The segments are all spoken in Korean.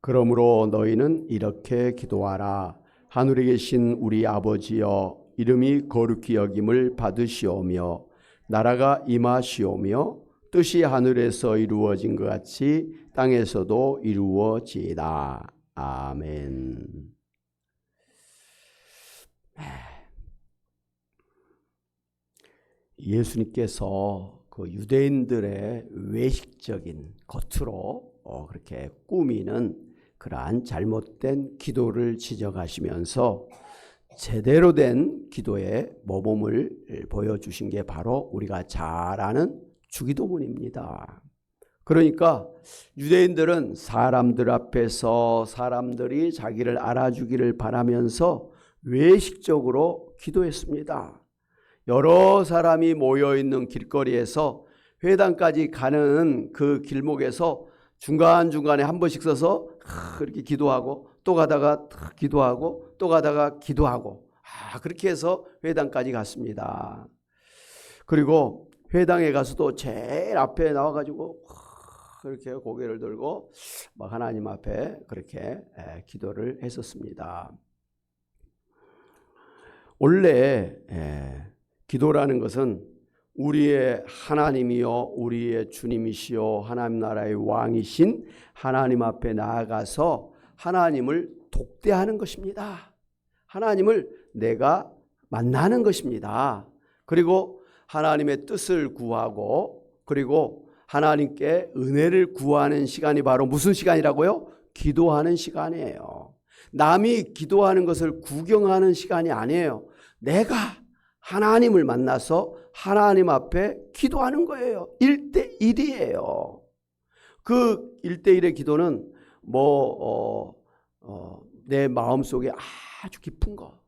그러므로 너희는 이렇게 기도하라. 하늘에 계신 우리 아버지여, 이름이 거룩히 여김을 받으시오며 나라가 임하시오며 뜻이 하늘에서 이루어진 것 같이 땅에서도 이루어지이다. 아멘. 예수님께서 그 유대인들의 외식적인 겉으로 그렇게 꾸미는 그러한 잘못된 기도를 지적하시면서 제대로 된 기도의 모범을 보여주신 게 바로 우리가 잘 아는 주기도문입니다. 그러니까 유대인들은 사람들 앞에서 사람들이 자기를 알아주기를 바라면서 외식적으로 기도했습니다. 여러 사람이 모여있는 길거리에서 회당까지 가는 그 길목에서 중간중간에 한 번씩 서서 그렇게 기도하고 또 가다가 기도하고 또 가다가 기도하고 그렇게 해서 회당까지 갔습니다. 그리고 회당에 가서도 제일 앞에 나와가지고 그렇게 고개를 들고 막 하나님 앞에 그렇게 기도를 했었습니다. 원래 기도라는 것은 우리의 하나님이요 우리의 주님이시요 하나님 나라의 왕이신 하나님 앞에 나아가서 하나님을 독대하는 것입니다. 하나님을 내가 만나는 것입니다. 그리고 하나님의 뜻을 구하고 그리고 하나님께 은혜를 구하는 시간이 바로 무슨 시간이라고요? 기도하는 시간이에요. 남이 기도하는 것을 구경하는 시간이 아니에요. 내가 하나님을 만나서 하나님 앞에 기도하는 거예요. 1대1이에요. 그 1대1의 기도는 내 마음속에 아주 깊은 거,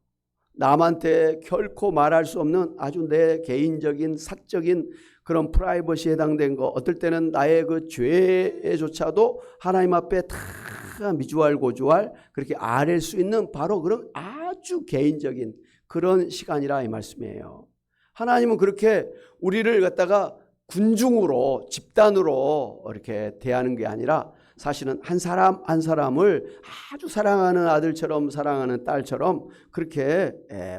남한테 결코 말할 수 없는 아주 내 개인적인 사적인 그런 프라이버시에 해당된 거, 어떨 때는 나의 그 죄조차도 하나님 앞에 다 미주알 고주알 그렇게 아랠 수 있는 바로 그런 아주 개인적인 그런 시간이라 이 말씀이에요. 하나님은 그렇게 우리를 갖다가 군중으로 집단으로 이렇게 대하는 게 아니라 사실은 한 사람 한 사람을 아주 사랑하는 아들처럼 사랑하는 딸처럼 그렇게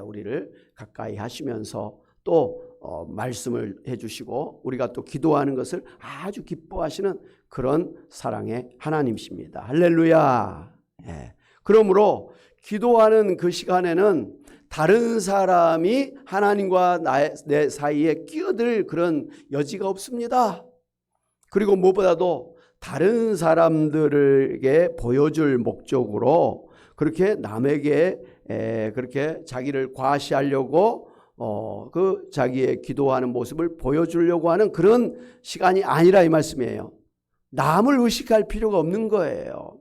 우리를 가까이 하시면서 또 말씀을 해주시고 우리가 또 기도하는 것을 아주 기뻐하시는 그런 사랑의 하나님이십니다. 할렐루야. 그러므로 기도하는 그 시간에는 다른 사람이 하나님과 내 사이에 끼어들 그런 여지가 없습니다. 그리고 무엇보다도 다른 사람들에게 보여줄 목적으로 그렇게 남에게 그렇게 자기를 과시하려고 그 자기의 기도하는 모습을 보여주려고 하는 그런 시간이 아니라 이 말씀이에요. 남을 의식할 필요가 없는 거예요.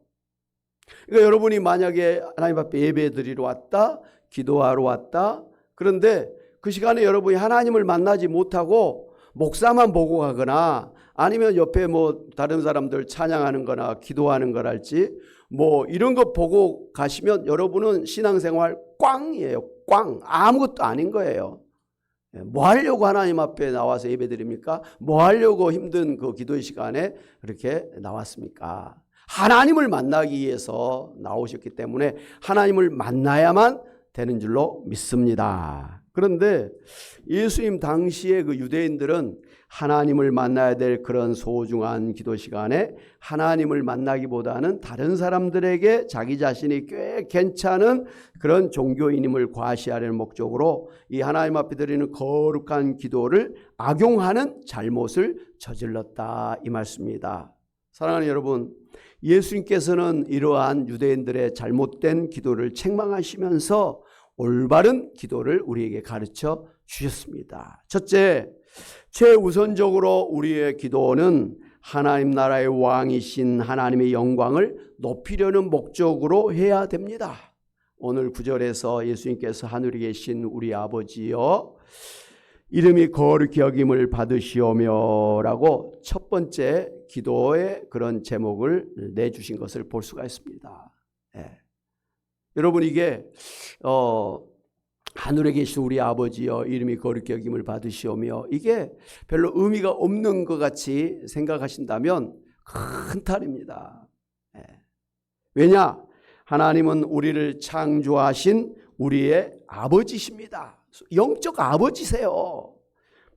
그러니까 여러분이 만약에 하나님 앞에 예배 드리러 왔다, 기도하러 왔다. 그런데 그 시간에 여러분이 하나님을 만나지 못하고 목사만 보고 가거나 아니면 옆에 다른 사람들 찬양하는 거나 기도하는 거랄지 이런 거 보고 가시면 여러분은 신앙생활 꽝이에요. 꽝. 아무것도 아닌 거예요. 뭐 하려고 하나님 앞에 나와서 예배 드립니까? 뭐 하려고 힘든 그 기도의 시간에 그렇게 나왔습니까? 하나님을 만나기 위해서 나오셨기 때문에 하나님을 만나야만 되는 줄로 믿습니다. 그런데 예수님 당시에 그 유대인들은 하나님을 만나야 될 그런 소중한 기도 시간에 하나님을 만나기보다는 다른 사람들에게 자기 자신이 꽤 괜찮은 그런 종교인임을 과시하려는 목적으로 이 하나님 앞에 드리는 거룩한 기도를 악용하는 잘못을 저질렀다 이 말씀입니다. 사랑하는 여러분, 예수님께서는 이러한 유대인들의 잘못된 기도를 책망하시면서 올바른 기도를 우리에게 가르쳐 주셨습니다. 첫째, 최우선적으로 우리의 기도는 하나님 나라의 왕이신 하나님의 영광을 높이려는 목적으로 해야 됩니다. 오늘 9절에서 예수님께서 하늘에 계신 우리 아버지여 이름이 거룩히 여김을 받으시오며 라고 첫 번째 기도의 그런 제목을 내주신 것을 볼 수가 있습니다. 여러분 이게 하늘에 계신 우리 아버지여 이름이 거룩히 여김을 받으시오며 이게 별로 의미가 없는 것 같이 생각하신다면 큰 탈입니다. 왜냐? 하나님은 우리를 창조하신 우리의 아버지십니다. 영적 아버지세요.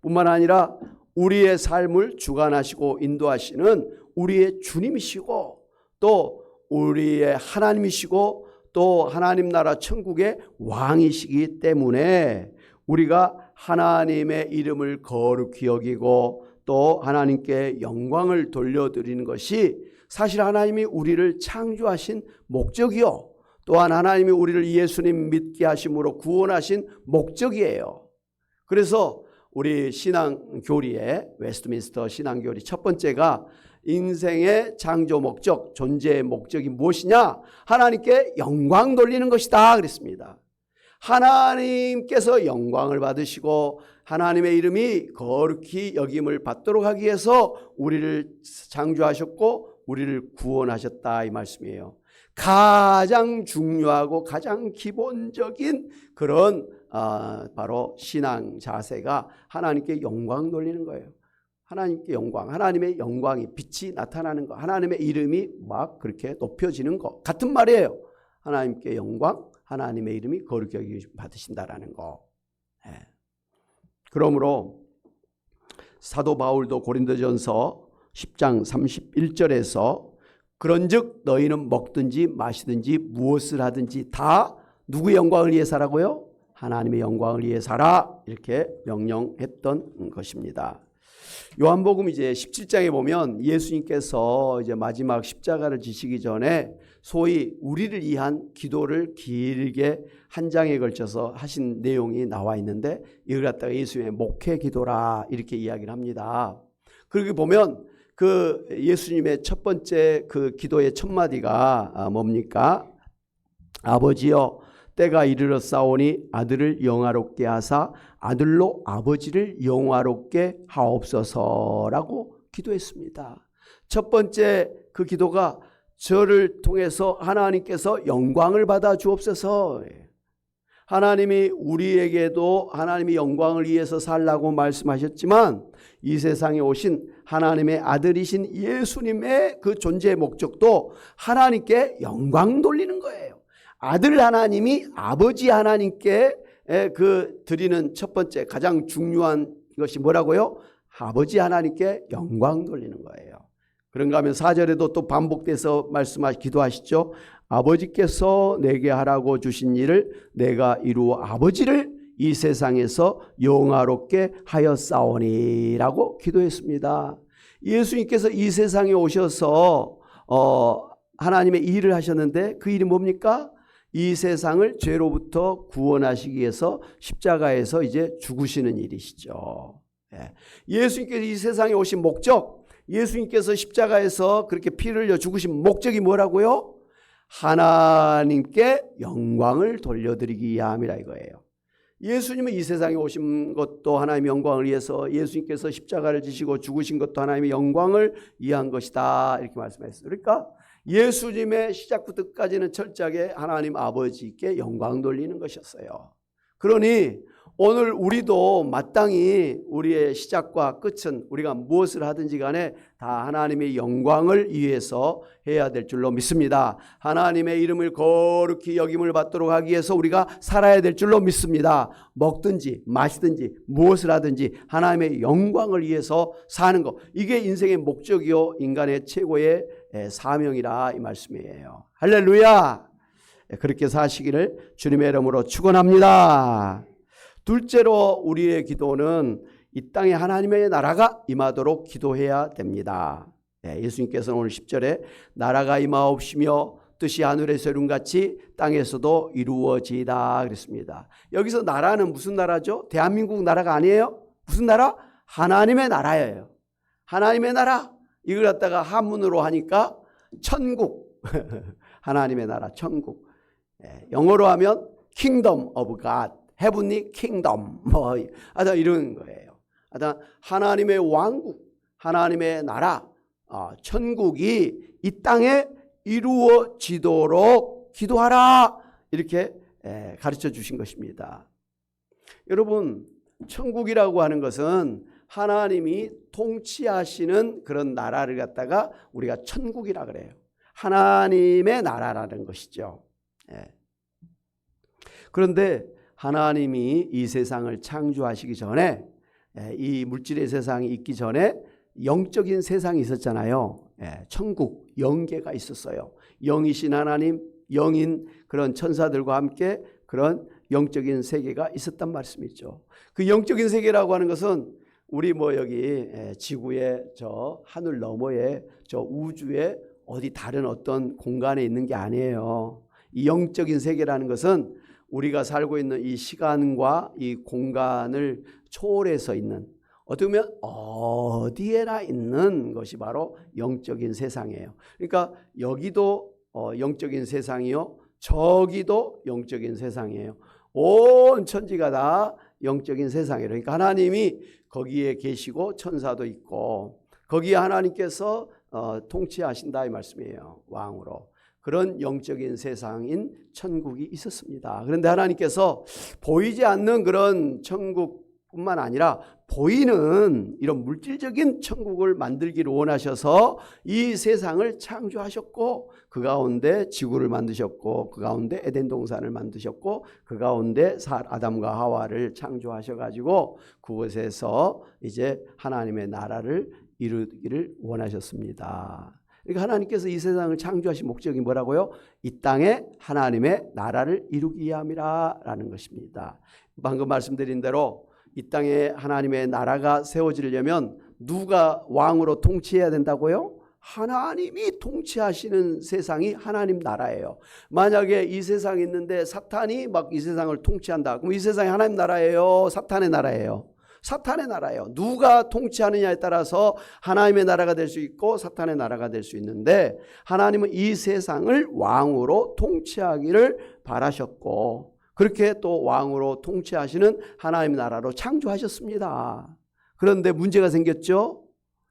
뿐만 아니라 우리의 삶을 주관하시고 인도하시는 우리의 주님이시고 또 우리의 하나님이시고 또 하나님 나라 천국의 왕이시기 때문에 우리가 하나님의 이름을 거룩히 여기고 또 하나님께 영광을 돌려드리는 것이 사실 하나님이 우리를 창조하신 목적이요, 또한 하나님이 우리를 예수님 믿게 하심으로 구원하신 목적이에요. 그래서 우리 신앙교리의 웨스트민스터 신앙교리 첫 번째가 인생의 창조 목적, 존재의 목적이 무엇이냐? 하나님께 영광 돌리는 것이다 그랬습니다. 하나님께서 영광을 받으시고 하나님의 이름이 거룩히 여김을 받도록 하기 위해서 우리를 창조하셨고 우리를 구원하셨다 이 말씀이에요. 가장 중요하고 가장 기본적인 그런 바로 신앙 자세가 하나님께 영광 돌리는 거예요. 하나님께 영광, 하나님의 영광이 빛이 나타나는 것, 하나님의 이름이 막 그렇게 높여지는 것 같은 말이에요. 하나님께 영광, 하나님의 이름이 거룩히 여김을 받으신다라는 거. 그러므로 사도 바울도 고린도전서 10장 31절에서 그런즉 너희는 먹든지 마시든지 무엇을 하든지 다 누구의 영광을 위해 살라고요? 하나님의 영광을 위해 살아, 이렇게 명령했던 것입니다. 요한복음 이제 17장에 보면 예수님께서 이제 마지막 십자가를 지시기 전에 소위 우리를 위한 기도를 길게 한 장에 걸쳐서 하신 내용이 나와 있는데 이걸 갖다가 예수님의 목회 기도라 이렇게 이야기를 합니다. 그렇게 보면 그 예수님의 첫 번째 그 기도의 첫 마디가 뭡니까? 아버지여 때가 이르렀사오니 아들을 영화롭게 하사 아들로 아버지를 영화롭게 하옵소서라고 기도했습니다. 첫 번째 그 기도가 저를 통해서 하나님께서 영광을 받아 주옵소서. 하나님이 우리에게도 하나님의 영광을 위해서 살라고 말씀하셨지만 이 세상에 오신 하나님의 아들이신 예수님의 그 존재의 목적도 하나님께 영광 돌리는 거예요. 아들 하나님이 아버지 하나님께 그 드리는 첫 번째 가장 중요한 것이 뭐라고요? 아버지 하나님께 영광 돌리는 거예요. 그런가 하면 4절에도 또 반복돼서 기도하시죠. 아버지께서 내게 하라고 주신 일을 내가 이루어 아버지를 이 세상에서 영화롭게 하였사오니라고 기도했습니다. 예수님께서 이 세상에 오셔서 하나님의 일을 하셨는데 그 일이 뭡니까? 이 세상을 죄로부터 구원하시기 위해서 십자가에서 이제 죽으시는 일이시죠. 예수님께서 이 세상에 오신 목적, 예수님께서 십자가에서 그렇게 피를 흘려 죽으신 목적이 뭐라고요? 하나님께 영광을 돌려드리기 위함이라 이거예요. 예수님은 이 세상에 오신 것도 하나님의 영광을 위해서, 예수님께서 십자가를 지시고 죽으신 것도 하나님의 영광을 위한 것이다 이렇게 말씀하셨어요. 그러니까 예수님의 시작부터 끝까지는 철저하게 하나님 아버지께 영광 돌리는 것이었어요. 그러니 오늘 우리도 마땅히 우리의 시작과 끝은 우리가 무엇을 하든지 간에 다 하나님의 영광을 위해서 해야 될 줄로 믿습니다. 하나님의 이름을 거룩히 여김을 받도록 하기 위해서 우리가 살아야 될 줄로 믿습니다. 먹든지 마시든지 무엇을 하든지 하나님의 영광을 위해서 사는 것, 이게 인생의 목적이요 인간의 최고의 사명이라 이 말씀이에요. 할렐루야. 그렇게 사시기를 주님의 이름으로 축원합니다. 둘째로 우리의 기도는 이 땅에 하나님의 나라가 임하도록 기도해야 됩니다. 예수님께서는 오늘 10절에 나라가 임하옵시며 뜻이 하늘에서 이룬같이 땅에서도 이루어지이다 그랬습니다. 여기서 나라는 무슨 나라죠? 대한민국 나라가 아니에요. 무슨 나라? 하나님의 나라예요. 하나님의 나라. 이걸 갖다가 한문으로 하니까 천국. 하나님의 나라 천국. 영어로 하면 Kingdom of God. Heavenly Kingdom 이런 거예요. 하나님의 왕국, 하나님의 나라, 천국이 이 땅에 이루어지도록 기도하라 이렇게 가르쳐 주신 것입니다. 여러분, 천국이라고 하는 것은 하나님이 통치하시는 그런 나라를 갖다가 우리가 천국이라 그래요. 하나님의 나라라는 것이죠. 예. 그런데 하나님이 이 세상을 창조하시기 전에, 이 물질의 세상이 있기 전에 영적인 세상이 있었잖아요. 천국, 영계가 있었어요. 영이신 하나님, 영인 그런 천사들과 함께 그런 영적인 세계가 있었단 말씀이죠. 그 영적인 세계라고 하는 것은 우리 뭐 여기 지구의 저 하늘 너머에 저 우주의 어디 다른 어떤 공간에 있는 게 아니에요. 이 영적인 세계라는 것은 우리가 살고 있는 이 시간과 이 공간을 초월해서 있는, 어떻게 보면 어디에나 있는 것이 바로 영적인 세상이에요. 그러니까 여기도 영적인 세상이요, 저기도 영적인 세상이에요. 온 천지가 다 영적인 세상이에요. 그러니까 하나님이 거기에 계시고 천사도 있고 거기에 하나님께서 통치하신다 이 말씀이에요. 왕으로. 그런 영적인 세상인 천국이 있었습니다. 그런데 하나님께서 보이지 않는 그런 천국뿐만 아니라 보이는 이런 물질적인 천국을 만들기를 원하셔서 이 세상을 창조하셨고 그 가운데 지구를 만드셨고 그 가운데 에덴 동산을 만드셨고 그 가운데 아담과 하와를 창조하셔가지고 그곳에서 이제 하나님의 나라를 이루기를 원하셨습니다. 그러니까 하나님께서 이 세상을 창조하신 목적이 뭐라고요? 이 땅에 하나님의 나라를 이루기 위함이라 라는 것입니다. 방금 말씀드린 대로 이 땅에 하나님의 나라가 세워지려면 누가 왕으로 통치해야 된다고요? 하나님이 통치하시는 세상이 하나님 나라예요. 만약에 이 세상에 있는데 사탄이 막 이 세상을 통치한다. 그럼 이 세상이 하나님 나라예요? 사탄의 나라예요? 사탄의 나라예요. 누가 통치하느냐에 따라서 하나님의 나라가 될 수 있고 사탄의 나라가 될 수 있는데 하나님은 이 세상을 왕으로 통치하기를 바라셨고 그렇게 또 왕으로 통치하시는 하나님의 나라로 창조하셨습니다. 그런데 문제가 생겼죠.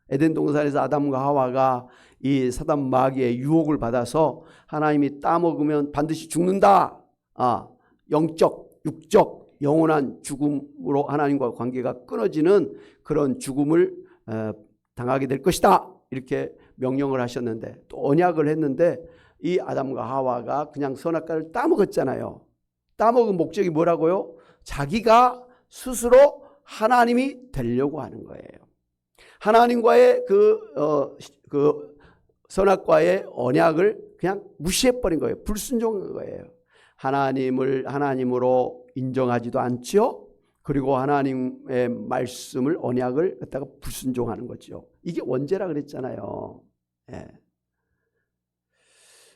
에덴 동산에서 아담과 하와가 이 사단 마귀의 유혹을 받아서 하나님이 따먹으면 반드시 죽는다. 영적, 육적 영원한 죽음으로 하나님과 관계가 끊어지는 그런 죽음을 당하게 될 것이다. 이렇게 명령을 하셨는데 또 언약을 했는데 이 아담과 하와가 그냥 선악과를 따먹었잖아요. 따먹은 목적이 뭐라고요? 자기가 스스로 하나님이 되려고 하는 거예요. 하나님과의 그 선악과의 언약을 그냥 무시해버린 거예요. 불순종한 거예요. 하나님으로 인정하지도 않죠. 그리고 하나님의 말씀을 언약을 갖다가 불순종하는 거죠. 이게 원죄라 그랬잖아요. 예.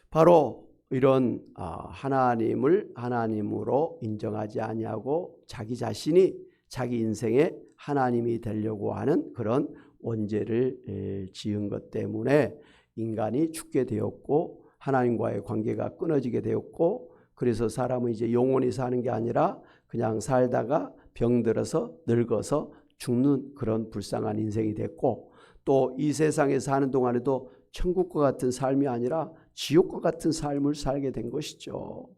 바로 이런 하나님을 하나님으로 인정하지 아니하고 자기 자신이 자기 인생의 하나님이 되려고 하는 그런 원죄를 지은 것 때문에 인간이 죽게 되었고 하나님과의 관계가 끊어지게 되었고 그래서 사람은 이제 영원히 사는 게 아니라 그냥 살다가 병들어서 늙어서 죽는 그런 불쌍한 인생이 됐고 또 이 세상에 사는 동안에도 천국과 같은 삶이 아니라 지옥과 같은 삶을 살게 된 것이죠.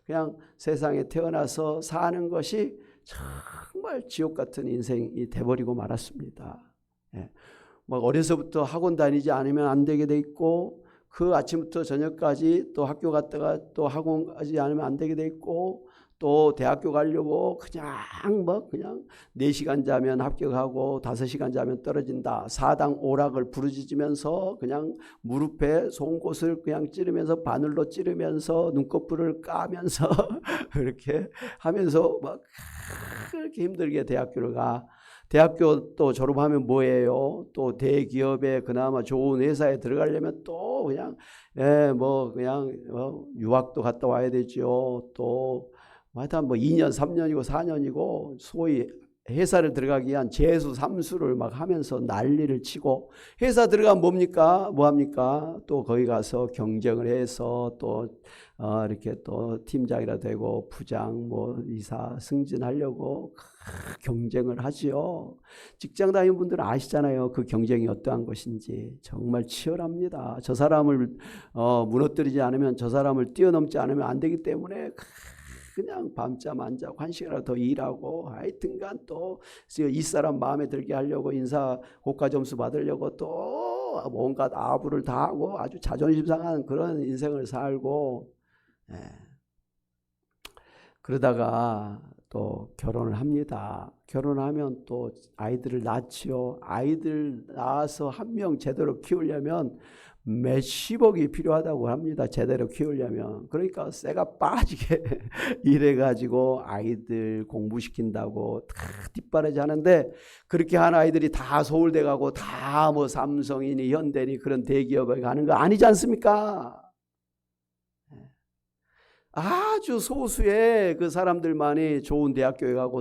그냥 세상에 태어나서 사는 것이 정말 지옥 같은 인생이 돼버리고 말았습니다. 막 어려서부터 학원 다니지 않으면 안 되게 돼 있고 그 아침부터 저녁까지 또 학교 갔다가 또 학원 가지 않으면 안 되게 돼 있고 또 대학교 가려고 그냥 4시간 자면 합격하고 5시간 자면 떨어진다. 사당 오락을 부르짖으면서 그냥 무릎에 송곳을 그냥 찌르면서 바늘로 찌르면서 눈꺼풀을 까면서 그렇게 하면서 막 그렇게 힘들게 대학교를 가. 대학교 또 졸업하면 뭐예요? 또 대기업에 그나마 좋은 회사에 들어가려면 또 그냥 유학도 갔다 와야 되죠. 또 하여튼 2년, 3년이고 4년이고 소위 회사를 들어가기 위한 재수, 삼수를 막 하면서 난리를 치고 회사 들어가면 뭐합니까? 또 거기 가서 경쟁을 해서 또 이렇게 또 팀장이라 되고 부장, 이사 승진하려고 경쟁을 하지요. 직장 다니는 분들은 아시잖아요. 그 경쟁이 어떠한 것인지 정말 치열합니다. 저 사람을 무너뜨리지 않으면 저 사람을 뛰어넘지 않으면 안 되기 때문에 그냥 밤잠 안 자고 1시간이라도 더 일하고 하여튼간 또 이 사람 마음에 들게 하려고 인사 고가 점수 받으려고 또 뭔가 아부를 다 하고 아주 자존심 상한 그런 인생을 살고, 예. 그러다가 또 결혼을 합니다. 결혼하면 또 아이들을 낳지요. 아이들 낳아서 한 명 제대로 키우려면 몇십억이 필요하다고 합니다. 제대로 키우려면. 그러니까 쇠가 빠지게 일해가지고 아이들 공부시킨다고 다 뒷바라지 하는데, 그렇게 한 아이들이 다 서울대 가고 다 뭐 삼성이니 현대니 그런 대기업에 가는 거 아니지 않습니까? 아주 소수의 그 사람들만이 좋은 대학교에 가고,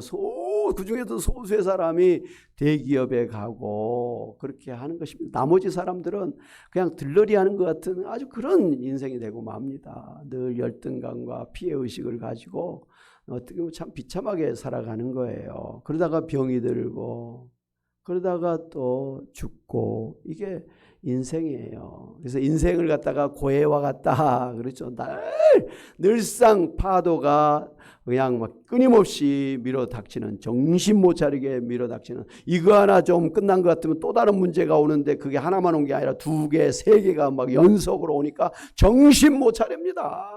그 중에도 소수의 사람이 대기업에 가고 그렇게 하는 것입니다. 나머지 사람들은 그냥 들러리 하는 것 같은 아주 그런 인생이 되고 맙니다. 늘 열등감과 피해의식을 가지고 어떻게 보면 참 비참하게 살아가는 거예요. 그러다가 병이 들고, 그러다가 또 죽고, 이게 인생이에요. 그래서 인생을 갖다가 고해와 같다 그렇죠. 늘상 파도가 그냥 막 끊임없이 밀어닥치는, 정신 못 차리게 밀어닥치는, 이거 하나 좀 끝난 것 같으면 또 다른 문제가 오는데 그게 하나만 온 게 아니라 두 개, 세 개가 막 연속으로 오니까 정신 못 차립니다.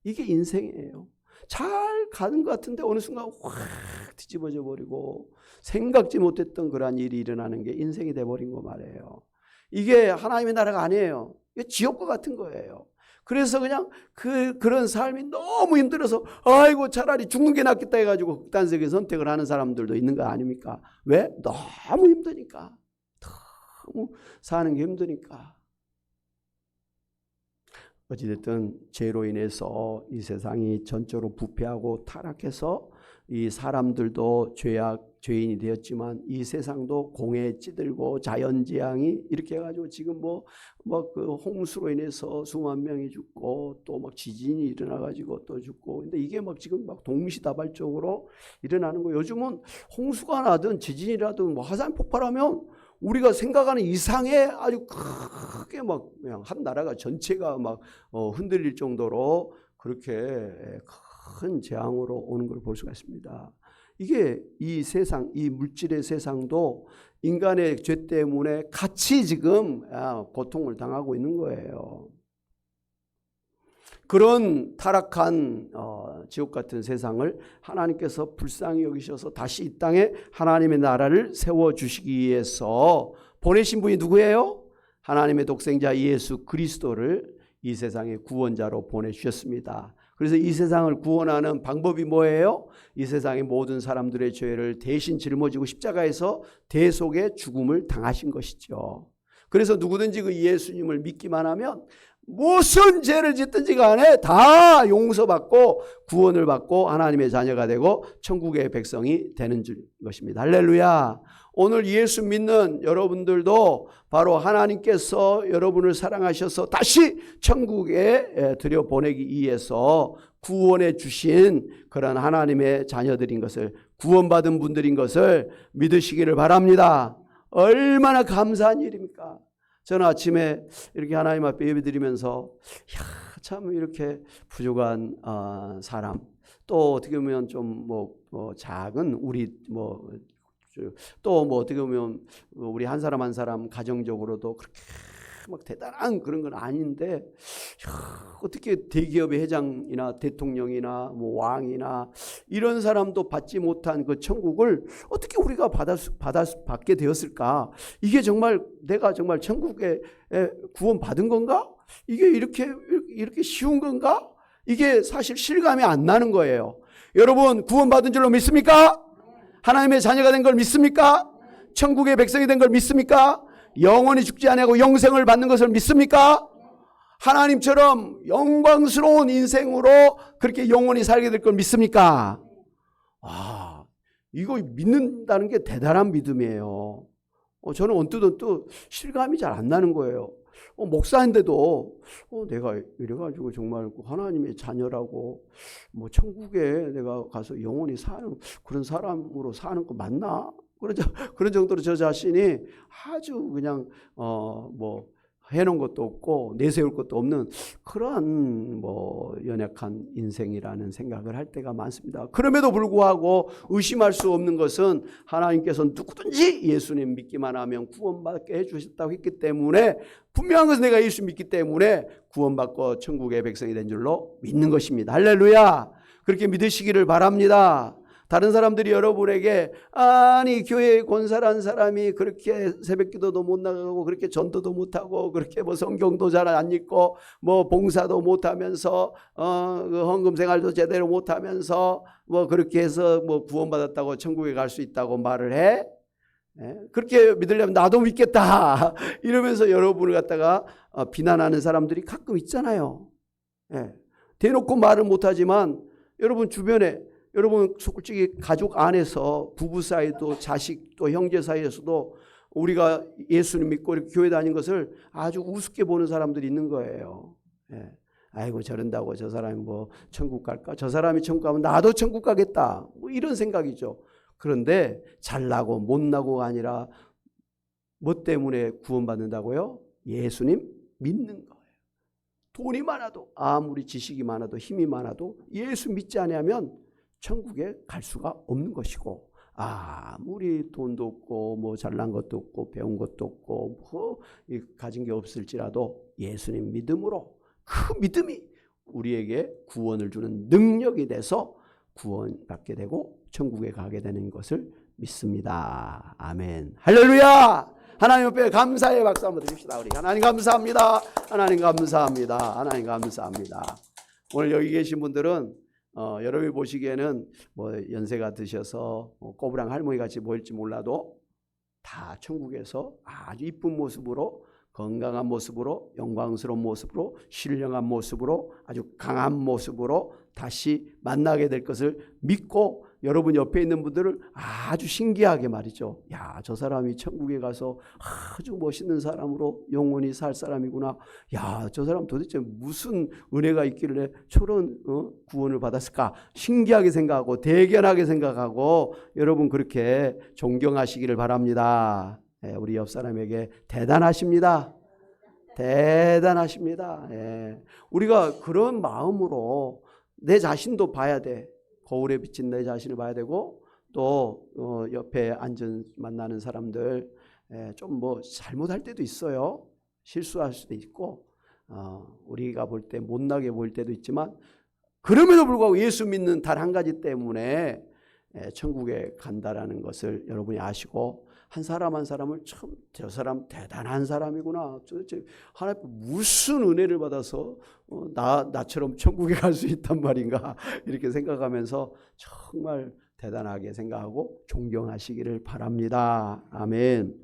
이게 인생이에요. 잘 가는 것 같은데 어느 순간 확 뒤집어져 버리고 생각지 못했던 그러한 일이 일어나는 게 인생이 돼버린 거 말이에요. 이게 하나님의 나라가 아니에요. 이게 지옥과 같은 거예요. 그래서 그냥 그런 삶이 너무 힘들어서 아이고 차라리 죽는 게 낫겠다 해가지고 극단적인 선택을 하는 사람들도 있는 거 아닙니까? 왜? 너무 힘드니까. 너무 사는 게 힘드니까. 어찌됐든 죄로 인해서 이 세상이 전적으로 부패하고 타락해서 이 사람들도 죄인이 되었지만 이 세상도 공해에 찌들고 자연재앙이 이렇게 해가지고 지금 그 홍수로 인해서 수만 명이 죽고 또 막 지진이 일어나가지고 또 죽고, 근데 이게 막 지금 막 동시다발적으로 일어나는 거. 요즘은 홍수가 나든 지진이라든 뭐 화산 폭발하면 우리가 생각하는 이상의 아주 크게 막 그냥 한 나라가 전체가 막 흔들릴 정도로 그렇게 큰 재앙으로 오는 걸 볼 수가 있습니다. 이게 이 세상, 이 물질의 세상도 인간의 죄 때문에 같이 지금 고통을 당하고 있는 거예요. 그런 타락한 지옥 같은 세상을 하나님께서 불쌍히 여기셔서 다시 이 땅에 하나님의 나라를 세워주시기 위해서 보내신 분이 누구예요? 하나님의 독생자 예수 그리스도를 이 세상의 구원자로 보내주셨습니다. 그래서 이 세상을 구원하는 방법이 뭐예요? 이 세상의 모든 사람들의 죄를 대신 짊어지고 십자가에서 대속의 죽음을 당하신 것이죠. 그래서 누구든지 그 예수님을 믿기만 하면 무슨 죄를 짓든지 간에 다 용서받고 구원을 받고 하나님의 자녀가 되고 천국의 백성이 되는 것입니다. 할렐루야. 오늘 예수 믿는 여러분들도 바로 하나님께서 여러분을 사랑하셔서 다시 천국에 들여보내기 위해서 구원해 주신 그런 하나님의 자녀들인 것을, 구원받은 분들인 것을 믿으시기를 바랍니다. 얼마나 감사한 일입니까? 저는 아침에 이렇게 하나님 앞에 예배드리면서 참 이렇게 부족한 사람, 또 어떻게 보면 좀 작은 우리 또 어떻게 보면 우리 한 사람 한 사람 가정적으로도 그렇게 막 대단한 그런 건 아닌데, 어떻게 대기업의 회장이나 대통령이나 왕이나 이런 사람도 받지 못한 그 천국을 어떻게 우리가 받게 되었을까? 이게 정말 내가 정말 천국에 구원받은 건가? 이게 이렇게 쉬운 건가? 이게 사실 실감이 안 나는 거예요. 여러분, 구원받은 줄로 믿습니까? 하나님의 자녀가 된 걸 믿습니까? 천국의 백성이 된 걸 믿습니까? 영원히 죽지 아니하고 영생을 받는 것을 믿습니까? 하나님처럼 영광스러운 인생으로 그렇게 영원히 살게 될 걸 믿습니까? 이거 믿는다는 게 대단한 믿음이에요. 저는 언뜻 실감이 잘 안 나는 거예요. 목사인데도 내가 이래가지고 정말 하나님의 자녀라고 천국에 내가 가서 영원히 사는 그런 사람으로 사는 거 맞나? 그런 정도로 저 자신이 아주 그냥 해놓은 것도 없고 내세울 것도 없는 그러한 연약한 인생이라는 생각을 할 때가 많습니다. 그럼에도 불구하고 의심할 수 없는 것은 하나님께서 누구든지 예수님 믿기만 하면 구원받게 해주셨다고 했기 때문에, 분명한 것은 내가 예수 믿기 때문에 구원받고 천국의 백성이 된 줄로 믿는 것입니다. 할렐루야. 그렇게 믿으시기를 바랍니다. 다른 사람들이 여러분에게 아니 교회에 권사라는 사람이 그렇게 새벽기도도 못 나가고 그렇게 전도도 못하고 그렇게 성경도 잘 안 읽고 봉사도 못하면서 헌금 생활도 제대로 못하면서 그렇게 해서 구원받았다고 천국에 갈 수 있다고 말을 해? 그렇게 믿으려면 나도 믿겠다 이러면서 여러분을 갖다가 비난하는 사람들이 가끔 있잖아요. 대놓고 말은 못하지만 여러분 주변에, 여러분 솔직히 가족 안에서 부부 사이도 자식 또 형제 사이에서도 우리가 예수님 믿고 이렇게 교회 다닌 것을 아주 우습게 보는 사람들이 있는 거예요. 아이고 저런다고 저 사람이 천국 갈까? 저 사람이 천국 가면 나도 천국 가겠다. 이런 생각이죠. 그런데 잘나고 못나고가 아니라 뭐 때문에 구원받는다고요? 예수님 믿는 거예요. 돈이 많아도 아무리 지식이 많아도 힘이 많아도 예수 믿지 않으면 천국에 갈 수가 없는 것이고, 아무리 돈도 없고 잘난 것도 없고 배운 것도 없고 가진 게 없을지라도 예수님 믿음으로 그 믿음이 우리에게 구원을 주는 능력이 돼서 구원받게 되고 천국에 가게 되는 것을 믿습니다. 아멘. 할렐루야. 하나님 앞에 감사의 박수 한번 드립시다. 우리 하나님 감사합니다. 하나님 감사합니다. 하나님 감사합니다. 오늘 여기 계신 분들은 여러분이 보시기에는 연세가 드셔서 꼬부랑 할머니 같이 보일지 몰라도 다 천국에서 아주 이쁜 모습으로, 건강한 모습으로, 영광스러운 모습으로, 신령한 모습으로, 아주 강한 모습으로 다시 만나게 될 것을 믿고, 여러분 옆에 있는 분들을 아주 신기하게 말이죠. 야, 저 사람이 천국에 가서 아주 멋있는 사람으로 영원히 살 사람이구나. 야, 저 사람 도대체 무슨 은혜가 있길래 저런 구원을 받았을까? 신기하게 생각하고 대견하게 생각하고 여러분 그렇게 존경하시기를 바랍니다. 우리 옆 사람에게 대단하십니다. 대단하십니다. 우리가 그런 마음으로 내 자신도 봐야 돼. 거울에 비친 내 자신을 봐야 되고, 또 옆에 만나는 사람들 좀 잘못할 때도 있어요. 실수할 수도 있고 우리가 볼 때 못나게 보일 때도 있지만, 그럼에도 불구하고 예수 믿는 단 한 가지 때문에 천국에 간다라는 것을 여러분이 아시고, 한 사람 한 사람을 참 저 사람 대단한 사람이구나. 도대체 하나님 무슨 은혜를 받아서 나처럼 천국에 갈 수 있단 말인가 이렇게 생각하면서 정말 대단하게 생각하고 존경하시기를 바랍니다. 아멘.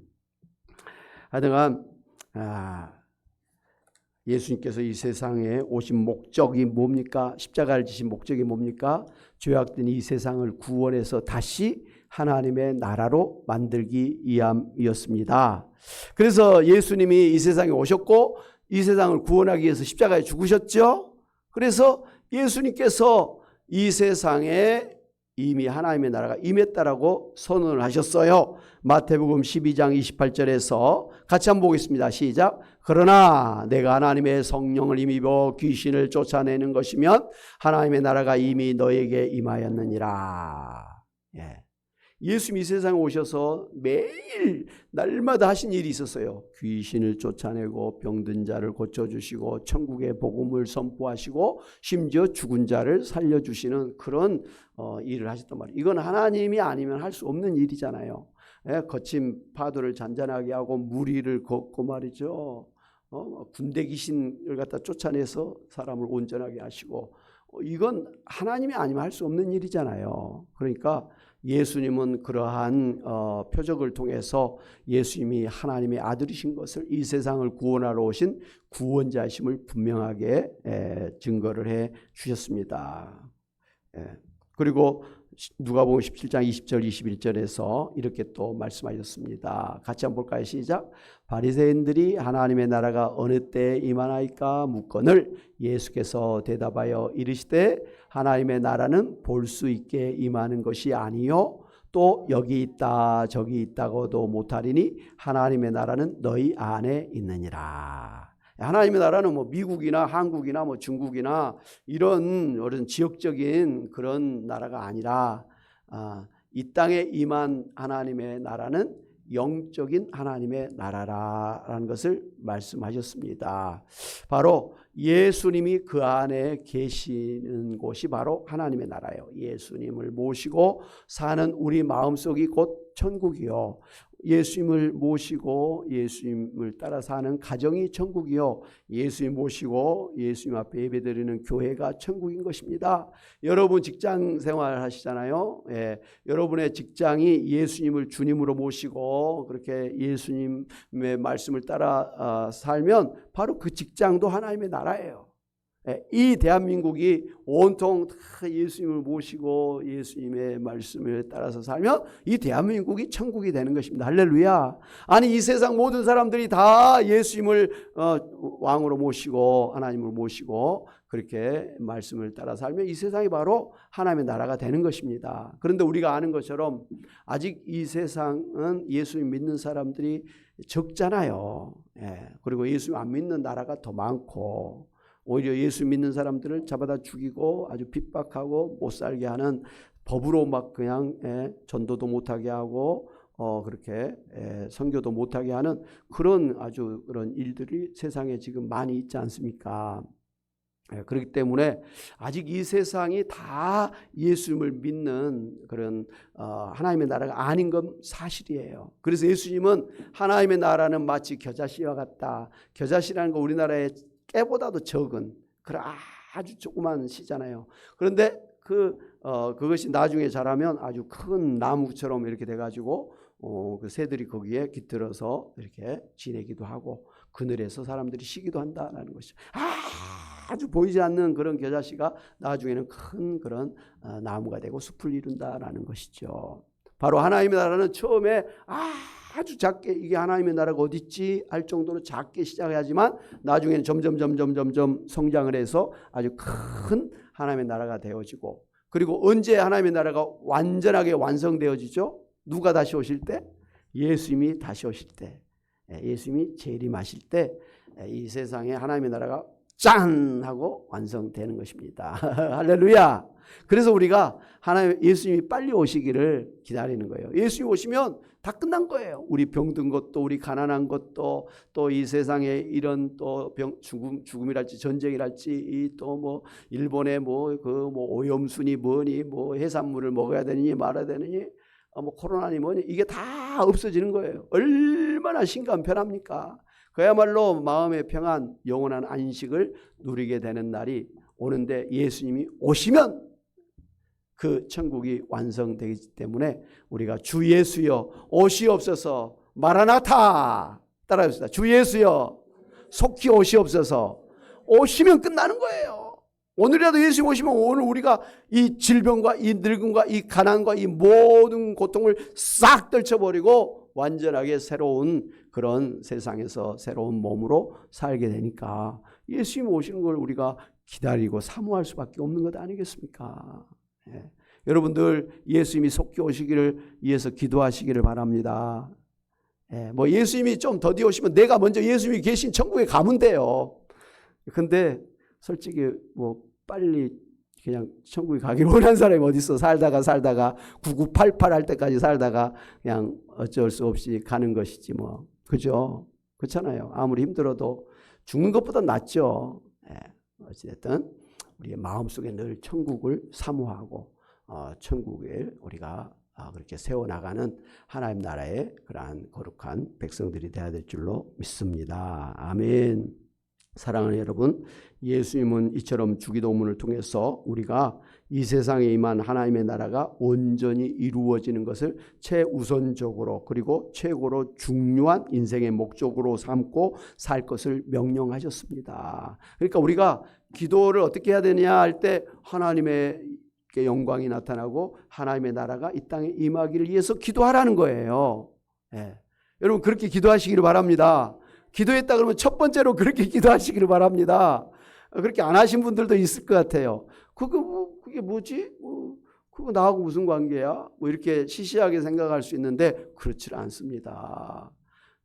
하여간 예수님께서 이 세상에 오신 목적이 뭡니까? 십자가를 지신 목적이 뭡니까? 죄악된 이 세상을 구원해서 다시 하나님의 나라로 만들기 위함이었습니다. 그래서 예수님이 이 세상에 오셨고 이 세상을 구원하기 위해서 십자가에 죽으셨죠. 그래서 예수님께서 이 세상에 이미 하나님의 나라가 임했다라고 선언을 하셨어요. 마태복음 12장 28절에서 같이 한번 보겠습니다. 시작. 그러나 내가 하나님의 성령을 힘입어 귀신을 쫓아내는 것이면 하나님의 나라가 이미 너에게 임하였느니라. 예수님이 이 세상에 오셔서 매일 날마다 하신 일이 있었어요. 귀신을 쫓아내고 병든 자를 고쳐주시고 천국의 복음을 선포하시고 심지어 죽은 자를 살려주시는 그런 일을 하셨단 말이에요. 이건 하나님이 아니면 할 수 없는 일이잖아요. 거친 파도를 잔잔하게 하고 물 위를 걷고 말이죠. 군대 귀신을 갖다 쫓아내서 사람을 온전하게 하시고, 이건 하나님이 아니면 할 수 없는 일이잖아요. 그러니까 예수님은 그러한 표적을 통해서 예수님이 하나님의 아들이신 것을, 이 세상을 구원하러 오신 구원자이심을 분명하게 증거를 해 주셨습니다. 그리고 누가복음 17장 20절 21절에서 이렇게 또 말씀하셨습니다. 같이 한번 볼까요? 시작. 바리새인들이 하나님의 나라가 어느 때에 임하나이까 묻거늘 예수께서 대답하여 이르시되 하나님의 나라는 볼 수 있게 임하는 것이 아니요 또 여기 있다 저기 있다고도 못하리니 하나님의 나라는 너희 안에 있느니라. 하나님의 나라는 뭐 미국이나 한국이나 뭐 중국이나 이런 지역적인 그런 나라가 아니라 이 땅에 임한 하나님의 나라는 영적인 하나님의 나라라는 것을 말씀하셨습니다. 바로 예수님이 그 안에 계시는 곳이 바로 하나님의 나라예요. 예수님을 모시고 사는 우리 마음속이 곧 천국이요. 예수님을 모시고 예수님을 따라 사는 가정이 천국이요. 예수님 모시고 예수님 앞에 예배드리는 교회가 천국인 것입니다. 여러분 직장 생활 하시잖아요. 예, 여러분의 직장이 예수님을 주님으로 모시고 그렇게 예수님의 말씀을 따라 살면 바로 그 직장도 하나님의 나라예요. 이 대한민국이 온통 다 예수님을 모시고 예수님의 말씀을 따라서 살면 이 대한민국이 천국이 되는 것입니다. 할렐루야. 아니 이 세상 모든 사람들이 다 예수님을 왕으로 모시고 하나님을 모시고 그렇게 말씀을 따라 살면 이 세상이 바로 하나님의 나라가 되는 것입니다. 그런데 우리가 아는 것처럼 아직 이 세상은 예수님 믿는 사람들이 적잖아요. 그리고 예수님 안 믿는 나라가 더 많고 오히려 예수 믿는 사람들을 잡아다 죽이고 아주 핍박하고 못 살게 하는 법으로 막 그냥 전도도 못하게 하고 그렇게 선교도 못하게 하는 그런 아주 그런 일들이 세상에 지금 많이 있지 않습니까? 그렇기 때문에 아직 이 세상이 다 예수님을 믿는 그런 하나님의 나라가 아닌 건 사실이에요. 그래서 예수님은 하나님의 나라는 마치 겨자씨와 같다. 겨자씨라는 거 우리나라에 깨보다도 적은 그런 아주 조그만 씨잖아요. 그런데 그것이 나중에 자라면 아주 큰 나무처럼 이렇게 돼가지고 그 새들이 거기에 깃들어서 이렇게 지내기도 하고 그늘에서 사람들이 쉬기도 한다는 것이죠. 아주 보이지 않는 그런 겨자씨가 나중에는 큰 그런 나무가 되고 숲을 이룬다라는 것이죠. 바로 하나님의 나라는 처음에 아주 작게 이게 하나님의 나라가 어디 있지 할 정도로 작게 시작하지만 나중에는 점점 성장을 해서 아주 큰 하나님의 나라가 되어지고 그리고 언제 하나님의 나라가 완전하게 완성되어지죠? 누가 다시 오실 때? 예수님이 다시 오실 때, 예수님이 재림하실 때 이 세상에 하나님의 나라가 짠 하고 완성되는 것입니다. 할렐루야. 그래서 우리가 예수님이 빨리 오시기를 기다리는 거예요. 예수님 오시면 다 끝난 거예요. 우리 병든 것도 우리 가난한 것도 또 이 세상에 이런 또 죽음이랄지 전쟁이랄지 또 뭐 일본에 뭐 오염수니 뭐니 뭐 해산물을 먹어야 되느니 말아야 되느니 뭐 코로나니 뭐니 이게 다 없어지는 거예요. 얼마나 심각한 편합니까? 그야말로 마음의 평안, 영원한 안식을 누리게 되는 날이 오는데 예수님이 오시면 그 천국이 완성되기 때문에 우리가 주 예수여 오시옵소서 마라나타 따라합시다. 주 예수여 속히 오시옵소서. 오시면 끝나는 거예요. 오늘이라도 예수님 오시면 오늘 우리가 이 질병과 이 늙음과 이 가난과 이 모든 고통을 싹 떨쳐버리고 완전하게 새로운 그런 세상에서 새로운 몸으로 살게 되니까 예수님 오시는 걸 우리가 기다리고 사모할 수밖에 없는 것 아니겠습니까? 여러분들 예수님이 속히 오시기를 위해서 기도하시기를 바랍니다. 뭐 예수님이 좀 더디 오시면 내가 먼저 예수님이 계신 천국에 가면 돼요. 근데 솔직히 뭐 빨리 그냥 천국에 가기를 원하는 사람이 어디 있어? 살다가 9988 할 때까지 살다가 그냥 어쩔 수 없이 가는 것이지 뭐. 그죠? 그렇잖아요. 아무리 힘들어도 죽는 것보다 낫죠. 어찌됐든 우리의 마음속에 늘 천국을 사모하고 천국을 우리가 그렇게 세워나가는 하나님 나라의 그러한 거룩한 백성들이 되어야 될 줄로 믿습니다. 아멘. 사랑하는 여러분, 예수님은 이처럼 주기도문을 통해서 우리가 이 세상에 임한 하나님의 나라가 온전히 이루어지는 것을 최우선적으로 그리고 최고로 중요한 인생의 목적으로 삼고 살 것을 명령하셨습니다. 그러니까 우리가 기도를 어떻게 해야 되냐 할 때 하나님의 영광이 나타나고 하나님의 나라가 이 땅에 임하기를 위해서 기도하라는 거예요. 여러분 그렇게 기도하시기를 바랍니다. 기도했다 그러면 첫 번째로 그렇게 기도하시기를 바랍니다. 그렇게 안 하신 분들도 있을 것 같아요. 그게 뭐지? 그거 나하고 무슨 관계야? 뭐 이렇게 시시하게 생각할 수 있는데 그렇지 않습니다.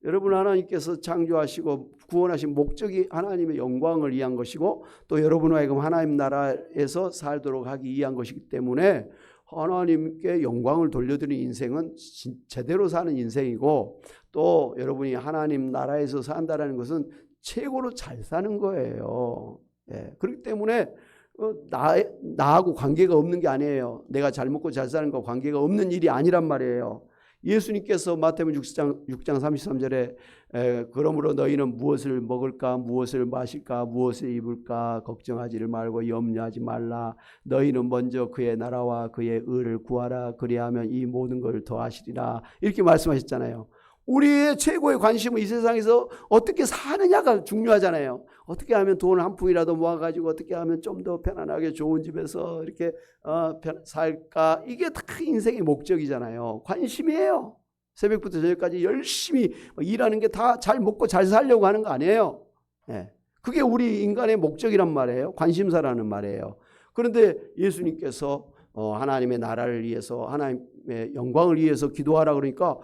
여러분, 하나님께서 창조하시고 구원하신 목적이 하나님의 영광을 위한 것이고 또 여러분과 하여금 하나님 나라에서 살도록 하기 위한 것이기 때문에 하나님께 영광을 돌려드리는 인생은 제대로 사는 인생이고 또 여러분이 하나님 나라에서 산다는 것은 최고로 잘 사는 거예요. 예, 그렇기 때문에 나하고 관계가 없는 게 아니에요. 내가 잘 먹고 잘 사는 거 관계가 없는 일이 아니란 말이에요. 예수님께서 마태복음 6장 33절에 그러므로 너희는 무엇을 먹을까 무엇을 마실까 무엇을 입을까 걱정하지를 말고 염려하지 말라. 너희는 먼저 그의 나라와 그의 의를 구하라. 그리하면 이 모든 걸 더하시리라. 이렇게 말씀하셨잖아요. 우리의 최고의 관심은 이 세상에서 어떻게 사느냐가 중요하잖아요. 어떻게 하면 돈을 한 푼이라도 모아가지고 어떻게 하면 좀 더 편안하게 좋은 집에서 이렇게 살까. 이게 다 인생의 목적이잖아요. 관심이에요. 새벽부터 저녁까지 열심히 일하는 게 다 잘 먹고 잘 살려고 하는 거 아니에요. 예. 그게 우리 인간의 목적이란 말이에요. 관심사라는 말이에요. 그런데 예수님께서 하나님의 나라를 위해서 하나님의 영광을 위해서 기도하라 그러니까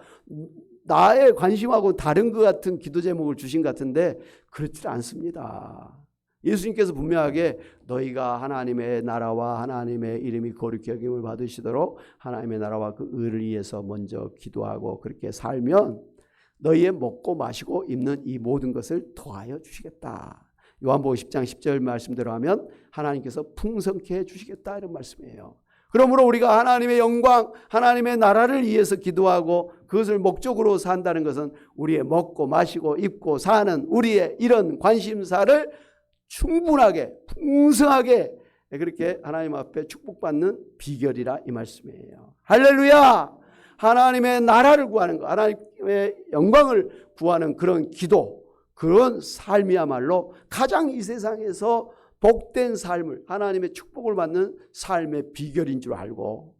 나의 관심하고 다른 것 같은 기도 제목을 주신 것 같은데 그렇지 않습니다. 예수님께서 분명하게 너희가 하나님의 나라와 하나님의 이름이 거룩히 여김을 받으시도록 하나님의 나라와 그 의를 위해서 먼저 기도하고 그렇게 살면 너희의 먹고 마시고 입는 이 모든 것을 더하여 주시겠다. 요한복음 10장 10절 말씀대로 하면 하나님께서 풍성케 해주시겠다 이런 말씀이에요. 그러므로 우리가 하나님의 영광, 하나님의 나라를 위해서 기도하고 그것을 목적으로 산다는 것은 우리의 먹고 마시고 입고 사는 우리의 이런 관심사를 충분하게 풍성하게 그렇게 하나님 앞에 축복받는 비결이라 이 말씀이에요. 할렐루야! 하나님의 나라를 구하는 것, 하나님의 영광을 구하는 그런 기도, 그런 삶이야말로 가장 이 세상에서 복된 삶을 하나님의 축복을 받는 삶의 비결인 줄 알고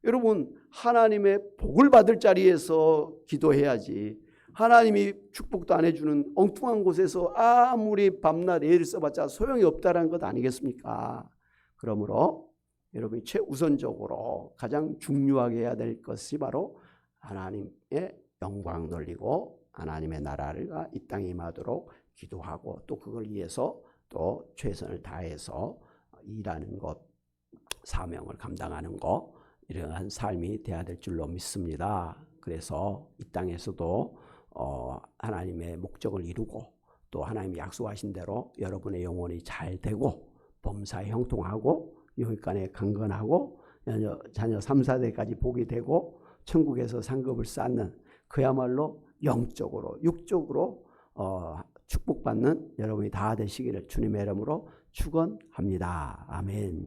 여러분 하나님의 복을 받을 자리에서 기도해야지 하나님이 축복도 안 해주는 엉뚱한 곳에서 아무리 밤낮 애를 써봤자 소용이 없다는 것 아니겠습니까? 그러므로 여러분이 최우선적으로 가장 중요하게 해야 될 것이 바로 하나님의 영광 돌리고 하나님의 나라를 이 땅에 임하도록 기도하고 또 그걸 위해서 또 최선을 다해서 일하는 것, 사명을 감당하는 것 이러한 삶이 돼야 될 줄로 믿습니다. 그래서 이 땅에서도 하나님의 목적을 이루고 또 하나님이 약속하신 대로 여러분의 영혼이 잘 되고 범사에 형통하고 영육간에 강건하고 자녀 3, 4대까지 복이 되고 천국에서 상급을 쌓는 그야말로 영적으로 육적으로 축복받는 여러분이 다 되시기를 주님의 이름으로 축원합니다. 아멘.